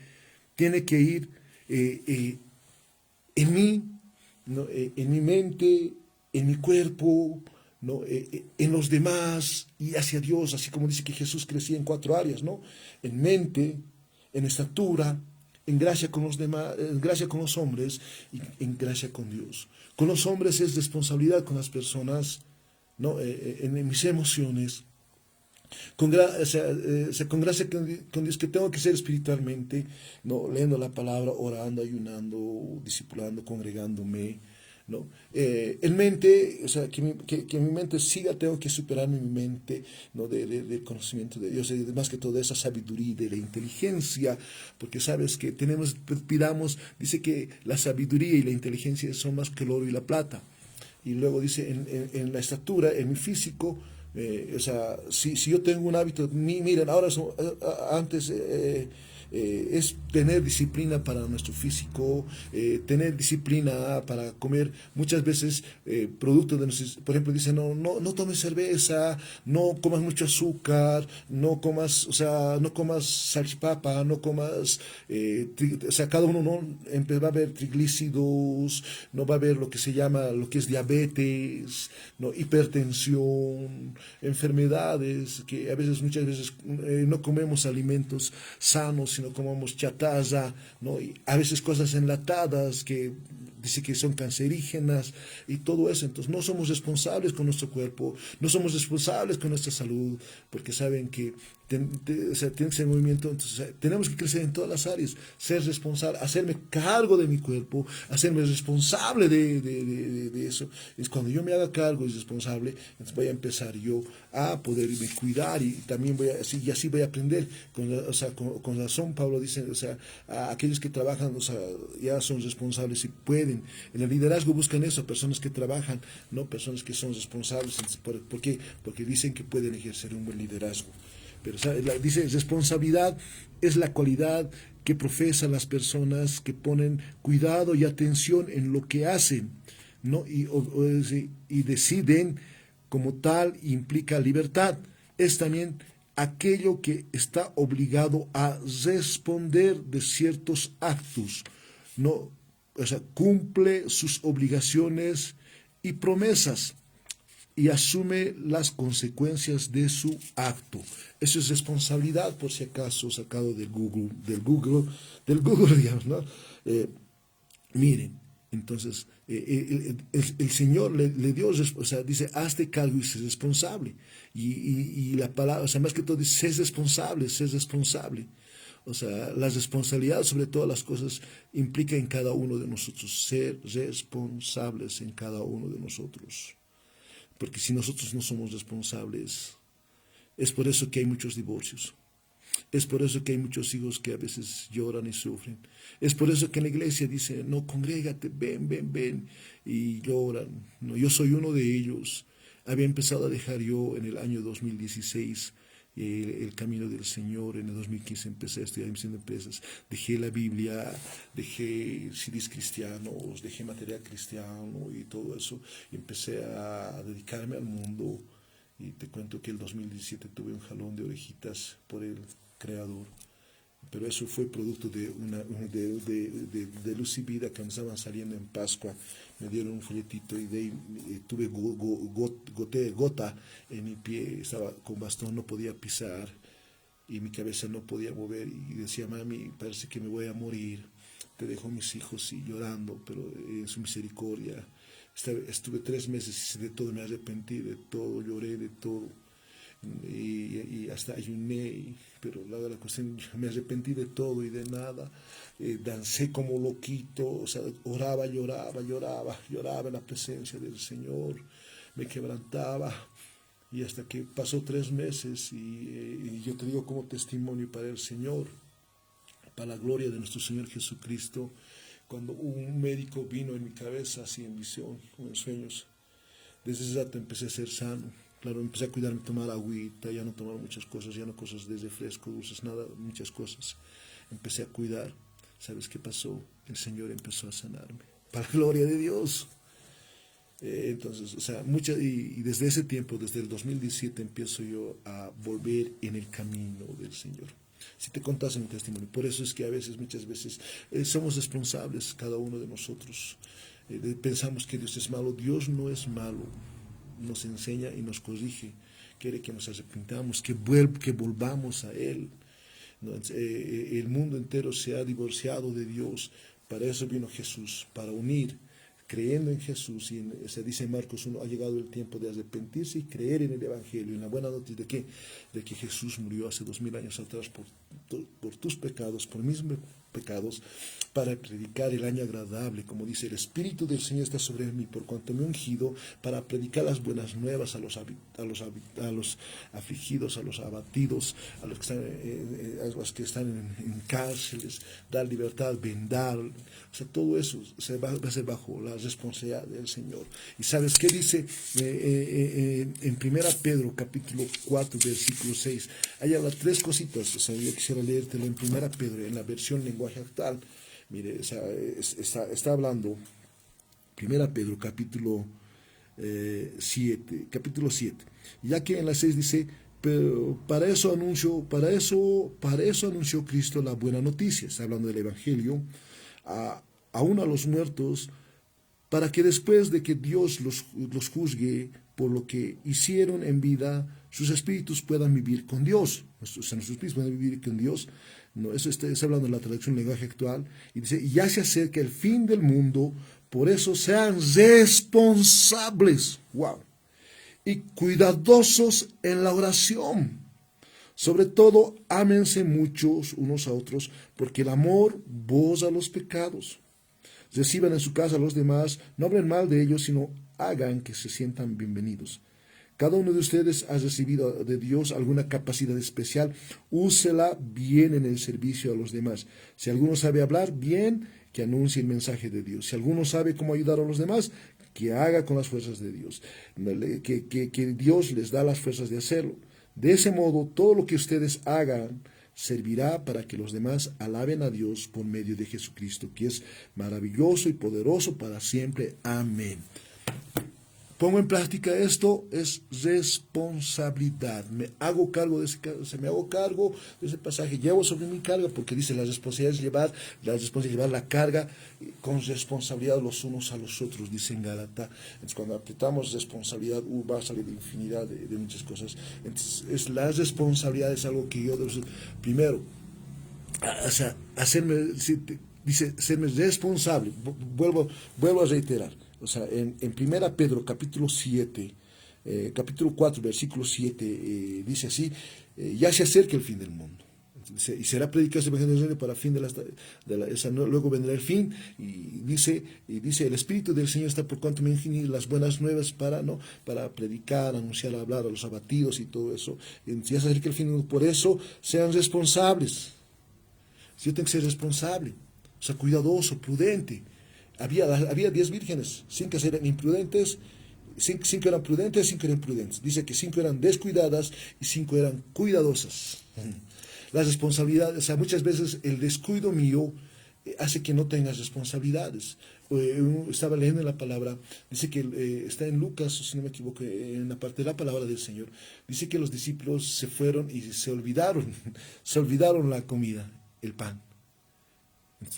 tiene que ir en mí, ¿no? En mi mente, en mi cuerpo, ¿no? En los demás y hacia Dios, así como dice que Jesús crecía en 4 áreas, ¿no? En mente, en estatura, en gracia con los demás, en gracia con los hombres y en gracia con Dios. Con los hombres es responsabilidad con las personas, ¿no? En mis emociones, con gracia con Dios, que tengo que ser espiritualmente, ¿no? Leyendo la palabra, orando, ayunando, discipulando, congregándome, ¿no? En mente, o sea, que mi mente siga, tengo que superarme mi mente, ¿no? Del conocimiento de Dios, y más que toda esa sabiduría, de la inteligencia, porque sabes que pidamos, dice que la sabiduría y la inteligencia son más que el oro y la plata. Y luego dice, en la estatura, en mi físico, o sea, si yo tengo un hábito, miren, ahora antes es tener disciplina para nuestro físico, tener disciplina para comer. Muchas veces producto de nuestros, por ejemplo, dicen, no tomes cerveza, no comas mucho azúcar, no comas, o sea, no comas salchipapa, no comas, o sea, cada uno no va a haber triglicéridos, no va a haber lo que se llama, lo que es diabetes, no, hipertensión, enfermedades, que muchas veces no comemos alimentos sanos, sino comemos chatarra, ¿no? Y a veces cosas enlatadas que dice que son cancerígenas y todo eso. Entonces no somos responsables con nuestro cuerpo, no somos responsables con nuestra salud, porque saben que o sea, tiene que ser movimiento. Entonces, o sea, tenemos que crecer en todas las áreas, ser responsable, hacerme cargo de mi cuerpo, hacerme responsable de eso. Es cuando yo me haga cargo y responsable, entonces voy a empezar yo a poderme cuidar, y también así voy a aprender. O sea, con razón Pablo dice, o sea, a aquellos que trabajan, o sea, ya son responsables y pueden. En el liderazgo buscan eso, personas que trabajan, no personas que son responsables. ¿Por qué? Porque dicen que pueden ejercer un buen liderazgo. Pero dice, responsabilidad es la cualidad que profesan las personas que ponen cuidado y atención en lo que hacen, ¿no? Y deciden como tal, implica libertad. Es también aquello que está obligado a responder de ciertos actos, ¿no? O sea, cumple sus obligaciones y promesas y asume las consecuencias de su acto. Eso es responsabilidad, por si acaso, sacado del Google, digamos, ¿no? Miren, entonces, el Señor le dio, o sea, dice, hazte cargo y sé responsable. Y la palabra, o sea, más que todo dice, sé responsable, sé responsable. O sea, la responsabilidad sobre todas las cosas implica en cada uno de nosotros ser responsables en cada uno de nosotros. Porque si nosotros no somos responsables, es por eso que hay muchos divorcios. Es por eso que hay muchos hijos que a veces lloran y sufren. Es por eso que en la iglesia dice, no, congrégate, ven, y lloran. No, yo soy uno de ellos. Había empezado a dejar yo en el año 2016 el camino del Señor. En el 2015 empecé a estudiar misión de empresas. Dejé la Biblia, dejé CDs cristianos, dejé material cristiano y todo eso. Y empecé a dedicarme al mundo. Y te cuento que el 2017 tuve un jalón de orejitas por el Creador. pero eso fue producto de Luz y Vida, que estaban saliendo en Pascua. Me dieron un folletito y de ahí tuve gota en mi pie, estaba con bastón, no podía pisar y mi cabeza no podía mover y decía: mami, parece que me voy a morir, te dejo mis hijos, y llorando, pero en su misericordia. Estuve 3 meses y de todo me arrepentí, de todo, lloré de todo. Y hasta ayuné, pero la cuestión, me arrepentí de todo y de nada. Dancé como loquito, o sea, oraba, lloraba en la presencia del Señor, me quebrantaba. Y hasta que pasó 3 meses, y yo te digo como testimonio para el Señor, para la gloria de nuestro Señor Jesucristo, cuando un médico vino en mi cabeza, así en visión o en sueños, desde ese rato empecé a ser sano. Claro, empecé a cuidarme, tomar agüita, ya no tomar muchas cosas, ya no cosas de refresco, dulces, nada, muchas cosas. Empecé a cuidar. ¿Sabes qué pasó? El Señor empezó a sanarme. Para la gloria de Dios. Entonces, o sea, y desde ese tiempo, desde el 2017, empiezo yo a volver en el camino del Señor. Si te contase mi testimonio, por eso es que muchas veces, somos responsables cada uno de nosotros. Pensamos que Dios es malo. Dios no es malo. Nos enseña y nos corrige. Quiere que nos arrepintamos, que volvamos a Él. ¿No? El mundo entero se ha divorciado de Dios. Para eso vino Jesús, para unir, creyendo en Jesús. Y se dice en Marcos 1, ha llegado el tiempo de arrepentirse y creer en el Evangelio, en la buena noticia de que Jesús murió hace 2000 años atrás por tus pecados, por mis pecados, para predicar el año agradable. Como dice: el Espíritu del Señor está sobre mí, por cuanto me ha ungido para predicar las buenas nuevas a los afligidos, a los abatidos, a los que están en cárceles, dar libertad, vendar. O sea, todo eso va a ser bajo la responsabilidad del Señor. ¿Y sabes qué dice en 1 Pedro capítulo 4 versículo 6? Hay habla 3 cositas. O sea, yo quisiera leértelo en 1 Pedro, en la versión lenguaje actual. Mire, o sea, está hablando 1 Pedro capítulo 7, ya que en la 6 dice: pero para eso anunció Cristo la buena noticia. Está hablando del Evangelio, aún a los muertos, para que después de que Dios los juzgue por lo que hicieron en vida, sus espíritus puedan vivir con Dios. O sea, nuestros espíritus puedan vivir con Dios. No, eso está hablando en la traducción lenguaje actual. Y dice: y ya se acerca el fin del mundo, por eso sean responsables. ¡Wow! Y cuidadosos en la oración. Sobre todo, ámense muchos unos a otros, porque el amor borra los pecados. Reciban en su casa a los demás, no hablen mal de ellos, sino hagan que se sientan bienvenidos. Cada uno de ustedes ha recibido de Dios alguna capacidad especial, úsela bien en el servicio a los demás. Si alguno sabe hablar bien, que anuncie el mensaje de Dios. Si alguno sabe cómo ayudar a los demás, que haga con las fuerzas de Dios. Que Dios les da las fuerzas de hacerlo. De ese modo, todo lo que ustedes hagan servirá para que los demás alaben a Dios por medio de Jesucristo, que es maravilloso y poderoso para siempre. Amén. Pongo en práctica esto, es responsabilidad. Me hago cargo de ese pasaje, llevo sobre mi carga, porque dice: la responsabilidad es llevar la carga con responsabilidad los unos a los otros, dice en Gálatas. Entonces, cuando apretamos responsabilidad, va a salir infinidad de muchas cosas. Entonces, la responsabilidad es algo que yo debo ser, primero, o sea, serme responsable. Vuelvo a reiterar. O sea, en 1 Pedro capítulo 7, capítulo 4, versículo 7, dice así: ya se acerca el fin del mundo. Y será predicado ese evangelio para el fin luego vendrá el fin, y dice: el Espíritu del Señor está por cuanto me ingenié las buenas nuevas para predicar, anunciar, hablar a los abatidos y todo eso. Ya se acerca el fin del mundo. Por eso sean responsables. Yo tengo que ser responsable, o sea, cuidadoso, prudente. Había 10 vírgenes, 5 eran imprudentes, 5 eran prudentes, 5 eran imprudentes. Dice que 5 eran descuidadas y 5 eran cuidadosas. Las responsabilidades, o sea, muchas veces el descuido mío hace que no tengas responsabilidades. Estaba leyendo la palabra, dice que está en Lucas, si no me equivoco, en la parte de la palabra del Señor, dice que los discípulos se fueron y se olvidaron la comida. el pan.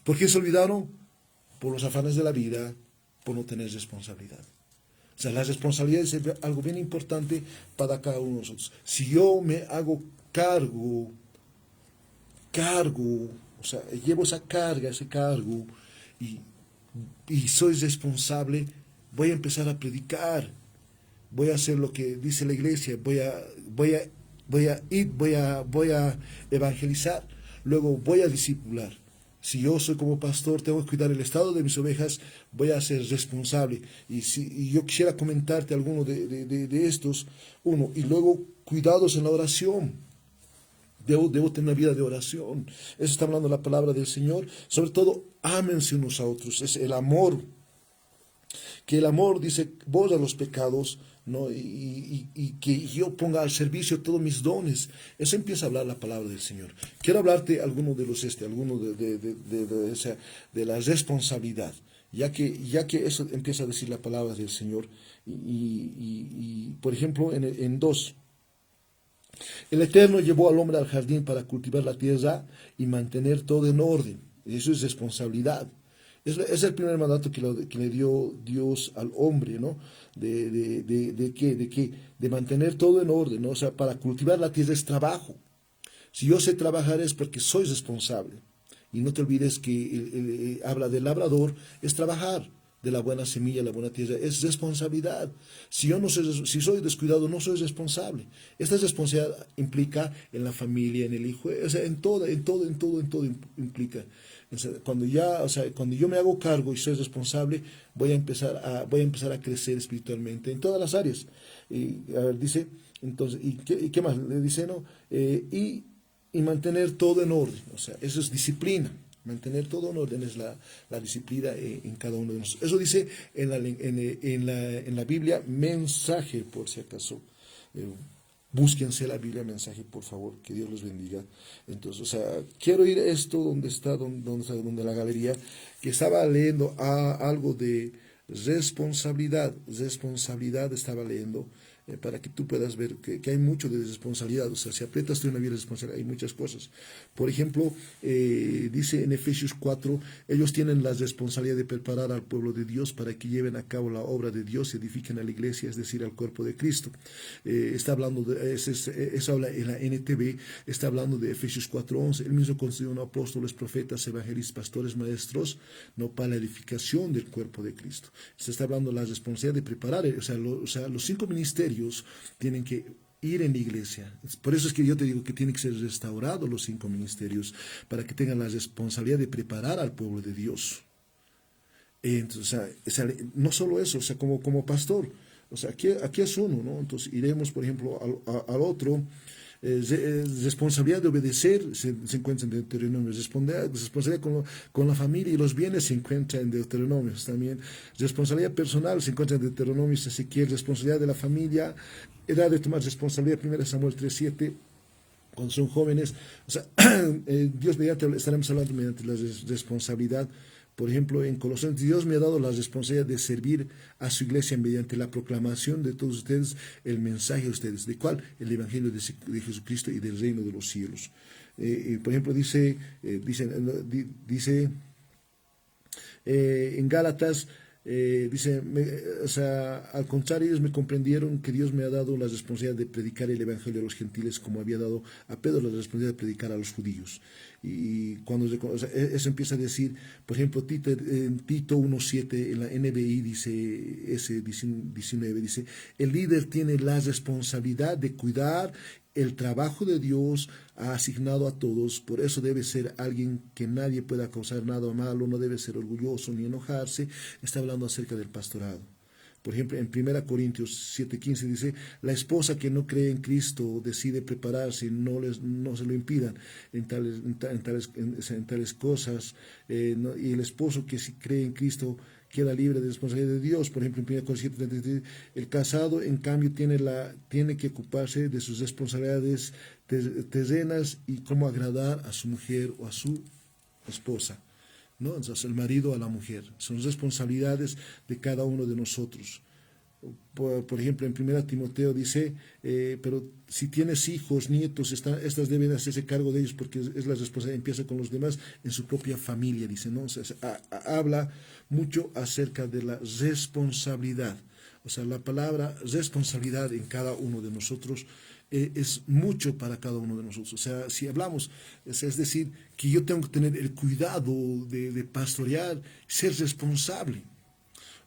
¿Por qué se olvidaron? Por los afanes de la vida, por no tener responsabilidad. O sea, la responsabilidad es algo bien importante para cada uno de nosotros. Si yo me hago cargo, o sea, llevo esa carga, ese cargo, y, y soy responsable, voy a empezar a predicar, voy a hacer lo que dice la iglesia, voy a evangelizar, luego voy a discipular. Si yo soy como pastor, tengo que cuidar el estado de mis ovejas, voy a ser responsable. Y yo quisiera comentarte alguno de estos, uno, y luego cuidados en la oración. Debo tener una vida de oración. Eso está hablando la palabra del Señor. Sobre todo, ámense unos a otros. Es el amor. Que el amor dice, borra los pecados, ¿no? Y que yo ponga al servicio todos mis dones. Eso empieza a hablar la palabra del Señor. Quiero hablarte alguno de los alguno de la responsabilidad, ya que eso empieza a decir la palabra del Señor. Por ejemplo, en 2. El Eterno llevó al hombre al jardín para cultivar la tierra y mantener todo en orden. Eso es responsabilidad. Es el primer mandato que le dio Dios al hombre, ¿no? De mantener todo en orden, ¿no? O sea, para cultivar la tierra es trabajo. Si yo sé trabajar es porque soy responsable. Y no te olvides que habla del labrador, es trabajar. De la buena semilla, la buena tierra, es responsabilidad. Si soy descuidado, no soy responsable. Esta responsabilidad implica en la familia, en el hijo, o sea, en todo implica. O sea, cuando yo me hago cargo y soy responsable, voy a empezar a crecer espiritualmente en todas las áreas. A ver, dice, entonces, ¿y qué más? Le dice, ¿no? Y mantener todo en orden. O sea, eso es disciplina. Mantener todo en orden es la disciplina en cada uno de nosotros. Eso dice en la Biblia, mensaje, por si acaso. Búsquense la Biblia, mensaje, por favor, que Dios los bendiga. Entonces, o sea, quiero ir a esto donde la galería, que estaba leyendo algo de responsabilidad estaba leyendo, para que tú puedas ver que hay mucho de responsabilidad. O sea, si aprietas tú una vida de responsabilidad, hay muchas cosas. Por ejemplo, dice en Efesios 4, ellos tienen la responsabilidad de preparar al pueblo de Dios para que lleven a cabo la obra de Dios y edifiquen a la iglesia, es decir, al cuerpo de Cristo. Está hablando eso habla en la NTV, está hablando de Efesios 4:11. Él mismo constituyó apóstoles, profetas, evangelistas, pastores, maestros, no, para la edificación del cuerpo de Cristo. Se está hablando de la responsabilidad de preparar, o sea, los 5 ministerios tienen que ir en la iglesia. Por eso es que yo te digo que tienen que ser restaurados los 5 ministerios para que tengan la responsabilidad de preparar al pueblo de Dios. Entonces, o sea, no solo eso, o sea, como pastor, o sea, aquí es uno, ¿no? Entonces iremos, por ejemplo, al otro. Responsabilidad de obedecer se encuentra en Deuteronomio. Responsabilidad con la familia y los bienes se encuentra en Deuteronomio también. Responsabilidad personal se encuentra en Deuteronomio, Ezequiel. Responsabilidad de la familia, edad de tomar responsabilidad, 1 Samuel 3:7. Cuando son jóvenes, o sea, Dios mediante, estaremos hablando mediante la responsabilidad. Por ejemplo, en Colosenses, Dios me ha dado la responsabilidad de servir a su iglesia mediante la proclamación de todos ustedes, el mensaje de ustedes. ¿De cuál? El Evangelio de Jesucristo y del reino de los cielos. Por ejemplo, dice en Gálatas, o sea, al contrario, ellos me comprendieron que Dios me ha dado la responsabilidad de predicar el Evangelio a los gentiles, como había dado a Pedro la responsabilidad de predicar a los judíos. Y cuando eso empieza a decir, por ejemplo, en Tito 1:7, en la NBI dice, ese 19, dice, el líder tiene la responsabilidad de cuidar el trabajo de Dios ha asignado a todos, por eso debe ser alguien que nadie pueda causar nada malo, no debe ser orgulloso ni enojarse. Está hablando acerca del pastorado. Por ejemplo, en 1 Corintios 7:15 dice, la esposa que no cree en Cristo decide prepararse, no se lo impidan en tales cosas, ¿no? Y el esposo que sí cree en Cristo queda libre de responsabilidad de Dios. Por ejemplo, en 1 Corintios 7:33, el casado, en cambio, tiene que ocuparse de sus responsabilidades terrenas y cómo agradar a su mujer o a su esposa, ¿no? Entonces, el marido a la mujer. Son responsabilidades de cada uno de nosotros. Por ejemplo, en 1 Timoteo dice, pero si tienes hijos, nietos, estas deben hacerse cargo de ellos porque es la responsabilidad, empieza con los demás en su propia familia, dice, ¿no? O sea, habla mucho acerca de la responsabilidad. O sea, la palabra responsabilidad en cada uno de nosotros es mucho para cada uno de nosotros. O sea, si hablamos, es decir, que yo tengo que tener el cuidado de pastorear, ser responsable.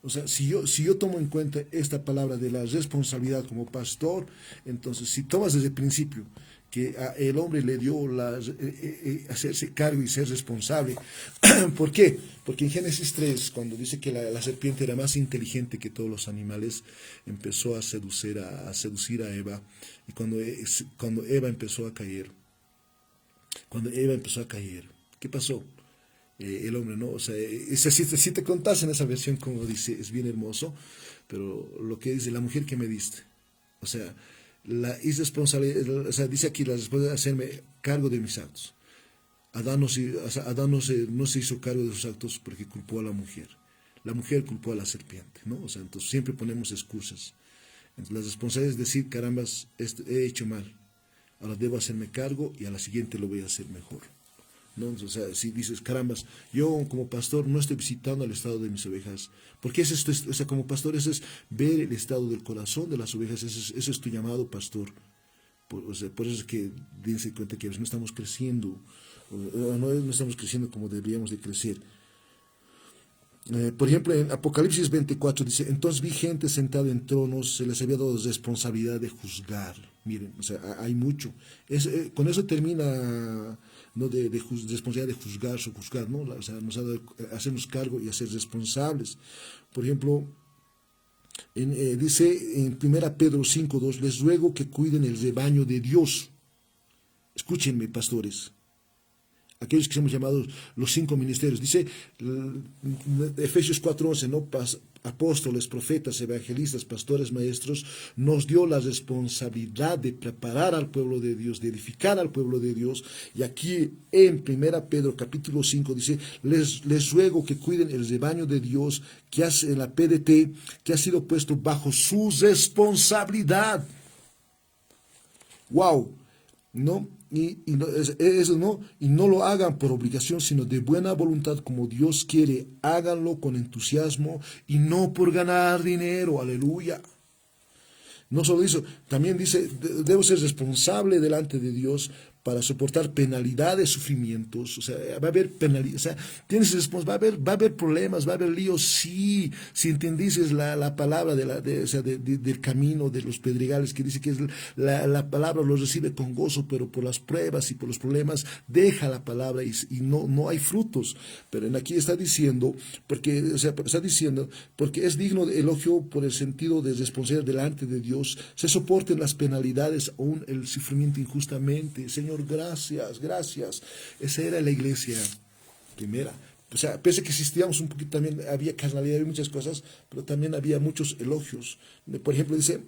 O sea, si yo tomo en cuenta esta palabra de la responsabilidad como pastor, entonces si tomas desde el principio que el hombre le dio hacerse cargo y ser responsable. ¿Por qué? Porque en Génesis 3, cuando dice que la serpiente era más inteligente que todos los animales, empezó a seducir a Eva. Y cuando Eva empezó a caer, ¿qué pasó? El hombre, ¿no? O sea, si te contasen esa versión, como dice, es bien hermoso, pero lo que dice, la mujer que me diste, o sea, la irresponsabilidad, o sea, dice aquí la responsabilidad de hacerme cargo de mis actos. Adán no se hizo cargo de sus actos porque culpó a la mujer. La mujer culpó a la serpiente, ¿no? O sea, entonces siempre ponemos excusas. Entonces, la responsabilidad es decir, carambas, he hecho mal, ahora debo hacerme cargo y a la siguiente lo voy a hacer mejor. ¿No? O sea, si dices, carambas, yo como pastor no estoy visitando el estado de mis ovejas, porque o sea, como pastor eso es ver el estado del corazón de las ovejas, eso es tu llamado, pastor. O sea, por eso es que dense cuenta que a veces no estamos creciendo, no estamos creciendo como deberíamos de crecer. Por ejemplo, en Apocalipsis 24 dice, entonces vi gente sentada en tronos, se les había dado responsabilidad de juzgar. Miren, o sea, hay mucho. Con eso termina, ¿no? de responsabilidad de juzgar, ¿no? O sea, nos ha dado hacernos cargo y hacer responsables. Por ejemplo, dice en 1 Pedro 5:2, les ruego que cuiden el rebaño de Dios. Escúchenme, pastores, aquellos que somos llamados los 5 ministerios. Dice Efesios 4:11, ¿no? Apóstoles, profetas, evangelistas, pastores, maestros, nos dio la responsabilidad de preparar al pueblo de Dios, de edificar al pueblo de Dios. Y aquí en 1 Pedro capítulo 5 dice, les ruego que cuiden el rebaño de Dios que hace en la PDT, que ha sido puesto bajo su responsabilidad. ¡Wow! ¿No? Y no lo hagan por obligación, sino de buena voluntad, como Dios quiere. Háganlo con entusiasmo y no por ganar dinero. Aleluya. No solo eso, también dice, debo ser responsable delante de Dios para soportar penalidades, sufrimientos. O sea, va a haber penalidades, o sea, va a haber problemas, va a haber líos, sí, si entendieses la palabra o sea, del camino, de los pedregales, que dice que es la palabra lo recibe con gozo, pero por las pruebas y por los problemas deja la palabra y no hay frutos. Pero aquí está diciendo, porque es digno de elogio por el sentido de responsabilidad delante de Dios, se soporten las penalidades, aún el sufrimiento injustamente. Señor, gracias. Esa era la iglesia primera. O sea, pese a que existíamos un poquito, también había carnalidad, había muchas cosas, pero también había muchos elogios. Por ejemplo, dice,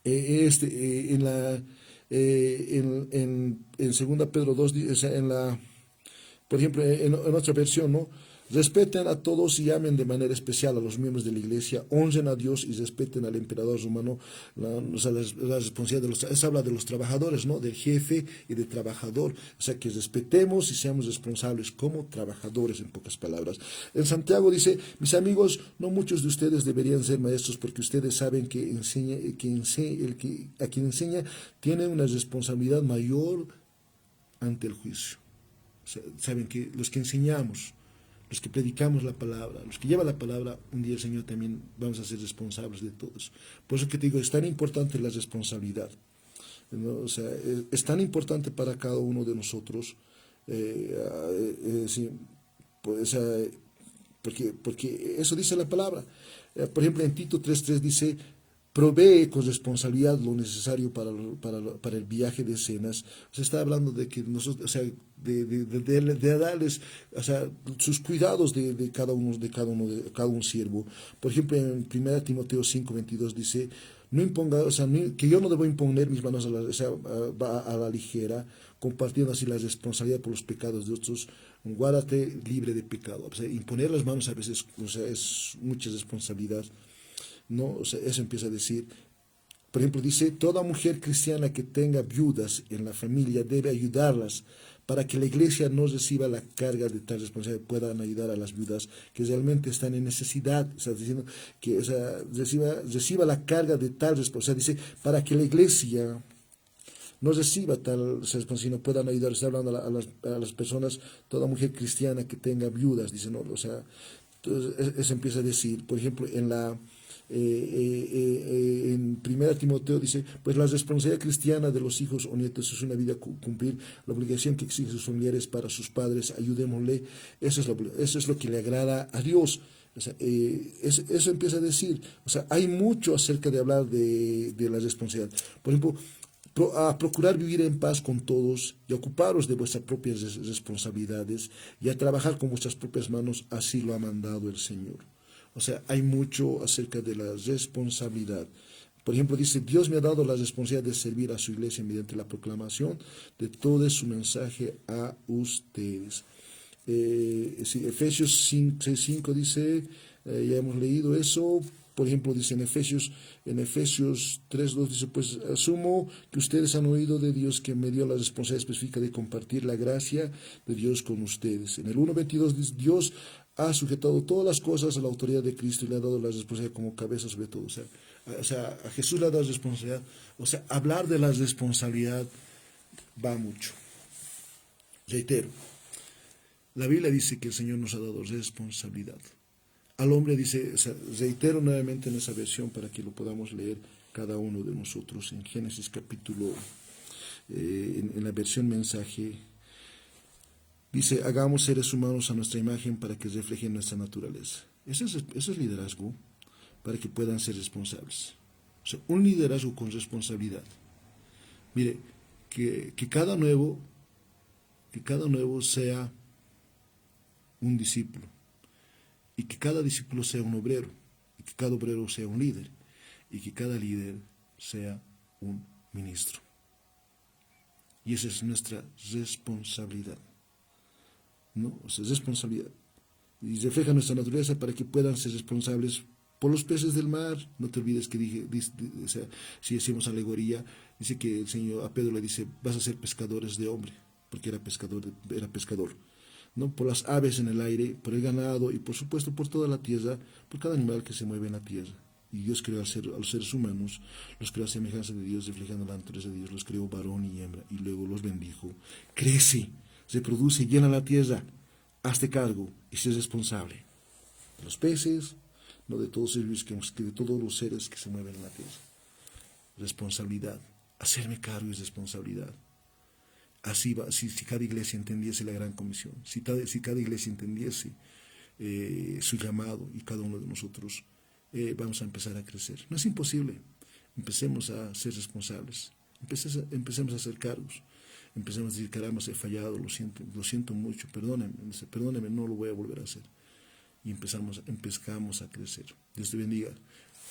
en 2 Pedro 2, o sea, por ejemplo, en otra versión, ¿no? Respeten a todos y amen de manera especial a los miembros de la iglesia, honren a Dios y respeten al emperador romano. O sea, la responsabilidad eso habla de los trabajadores, ¿no? Del jefe y del trabajador. O sea, que respetemos y seamos responsables como trabajadores, en pocas palabras. En Santiago dice, mis amigos, no muchos de ustedes deberían ser maestros porque ustedes saben que a quien enseña tiene una responsabilidad mayor ante el juicio. O sea, saben que los que enseñamos, los que predicamos la palabra, los que llevan la palabra, un día el Señor también vamos a ser responsables de todos. Por eso que te digo, es tan importante la responsabilidad, ¿no? O sea, es tan importante para cada uno de nosotros, sí, pues, porque eso dice la palabra. Por ejemplo, en Tito 3:3 dice, provee con responsabilidad lo necesario para el viaje de cenas. O sea, está hablando de que nosotros, o sea, de darles, o sea, sus cuidados de cada un siervo. Por ejemplo, en 1 Timoteo 5:22 dice, no imponga, o sea, que yo no debo imponer mis manos a la ligera, compartiendo así la responsabilidad por los pecados de otros. Guárdate libre de pecado. O sea, imponer las manos a veces, o sea, es mucha responsabilidad. ¿no? O sea, eso empieza a decir. Por ejemplo, dice, toda mujer cristiana que tenga viudas en la familia debe ayudarlas para que la iglesia no reciba la carga de tal responsabilidad, puedan ayudar a las viudas que realmente están en necesidad, o sea, diciendo que, o sea, reciba la carga de tal responsabilidad, o sea, dice, para que la iglesia no reciba tal responsabilidad, sino puedan ayudar, está hablando a las personas, toda mujer cristiana que tenga viudas, dice, no, o sea, entonces, eso empieza a decir, por ejemplo, en 1 Timoteo dice, pues la responsabilidad cristiana de los hijos o nietos es una vida cumplir la obligación que exigen sus familiares para sus padres, ayudémosle, eso es lo que le agrada a Dios. O sea, eso empieza a decir, o sea, hay mucho acerca de hablar de la responsabilidad. Por ejemplo, a procurar vivir en paz con todos y ocuparos de vuestras propias responsabilidades y a trabajar con vuestras propias manos, así lo ha mandado el Señor. O sea, hay mucho acerca de la responsabilidad. Por ejemplo, dice, Dios me ha dado la responsabilidad de servir a su iglesia mediante la proclamación de todo su mensaje a ustedes. Sí, Efesios 6:5 dice, ya hemos leído eso. Por ejemplo, dice en Efesios 3:2 dice, pues asumo que ustedes han oído de Dios que me dio la responsabilidad específica de compartir la gracia de Dios con ustedes. En el 1:22 dice, Dios ha sujetado todas las cosas a la autoridad de Cristo y le ha dado la responsabilidad como cabeza sobre todo. O sea, a Jesús le ha dado responsabilidad. O sea, hablar de la responsabilidad va mucho. Reitero, la Biblia dice que el Señor nos ha dado responsabilidad. Al hombre dice, o sea, reitero nuevamente en esa versión para que lo podamos leer cada uno de nosotros en Génesis capítulo, en la versión mensaje, dice, hagamos seres humanos a nuestra imagen para que reflejen nuestra naturaleza. Eso es liderazgo, para que puedan ser responsables. O sea, un liderazgo con responsabilidad. Mire, que cada nuevo sea un discípulo, y que cada discípulo sea un obrero, y que cada obrero sea un líder, y que cada líder sea un ministro. Y esa es nuestra responsabilidad, ¿no? O sea, responsabilidad. Y refleja nuestra naturaleza para que puedan ser responsables por los peces del mar. No te olvides que o sea, si decimos alegoría, dice que el Señor a Pedro le dice, vas a ser pescadores de hombre, porque era pescador. ¿No? Por las aves en el aire, por el ganado y por supuesto por toda la tierra, por cada animal que se mueve en la tierra. Y Dios creó a los seres humanos, los creó a semejanza de Dios, reflejando la naturaleza de Dios, los creó varón y hembra, y luego los bendijo. Crece, reproduce, llena la tierra, hazte cargo y sé responsable de los peces, no de todos ellos, de todos los seres que se mueven en la tierra. Responsabilidad, hacerme cargo es responsabilidad. Así va, si cada iglesia entendiese la gran comisión, si cada iglesia entendiese su llamado y cada uno de nosotros, vamos a empezar a crecer. No es imposible, empecemos a ser responsables, empecemos a hacer cargos, empecemos a decir, caramba, he fallado, lo siento mucho, perdóneme, no lo voy a volver a hacer. Y empezamos a crecer. Dios te bendiga.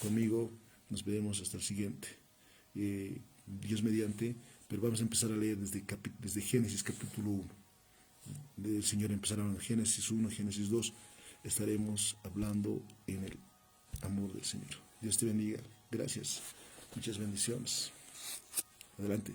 Conmigo nos veremos hasta el siguiente. Dios mediante. Pero vamos a empezar a leer desde Génesis capítulo 1. El Señor empezará en Génesis 1, Génesis 2. Estaremos hablando en el amor del Señor. Dios te bendiga. Gracias. Muchas bendiciones. Adelante.